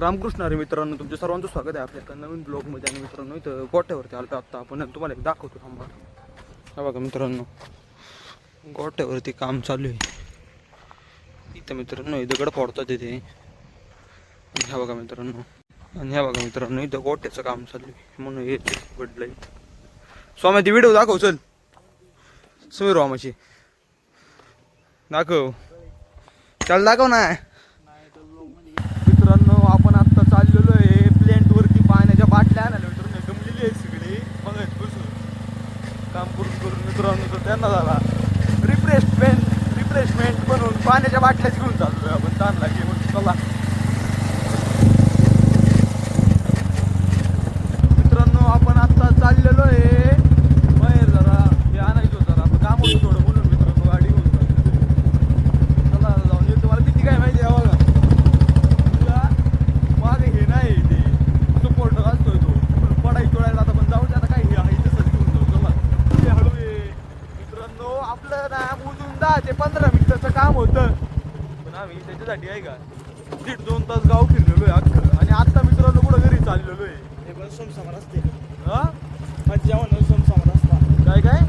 रामकृष्ण हरी मित्रांनो, तुमच्या सर्वांचं स्वागत आहे आपल्या नवीन ब्लॉगमध्ये. आणि मित्रांनो इथं गोट्यावरती आलो आत्ता आपण, तुम्हाला एक दाखवतो थांबा. हा बघा मित्रांनो, गोट्यावरती काम चालू आहे इथं मित्रांनो. इथं दगड फोडतात इथे. ह्या बघा मित्रांनो, आणि ह्या बघा मित्रांनो इथं गोट्याचं काम चालू आहे म्हणून हे घडलंय. स्वामी ती व्हिडिओ दाखव, चल समीर रामाची दाखव, चल दाखव ना. मित्रांनो आपण आता चाललेलो आहे प्लेंट वरती पाण्याच्या बाटल्या आणायला. मित्रांनो गमलेली आहे सगळी बघा बसून काम करून करून. मित्रांनो तर त्यांना झाला रिफ्रेशमेंट म्हणून पाण्याच्या बाटल्याच घेऊन चाललोय आपण. ताण लागली म्हणून चला. मित्रांनो आपण आता चाललेलो आहे बाहेर, जरा हे आणायचं होतं, जरा काम होतं थोडं म्हणून मित्रांनो गाडी घेऊन चाललो. चला जाऊन येतो. मला किती काय माहिती आहे बघा, मागे हे नाही ते सपोर्ट असतोय तो पडाई तोडायला. आता पण जाऊ दे, आता काय हे आहे तसंच घेऊन जाऊ. चला हळू ये मित्रांनो. आपलं ना मोजून 10 ते 15 मिनिटाचं काम होतं, पण आम्ही त्याच्यासाठी आहे का 1.5-2 तास गाव फिरलेलो आहे अख्खं. आणि आता मित्रांनो कुठं घरी चाललेलो आहे. हे पण सोमसमोर असते हा जेवण सोमसमोर असतात. काय काय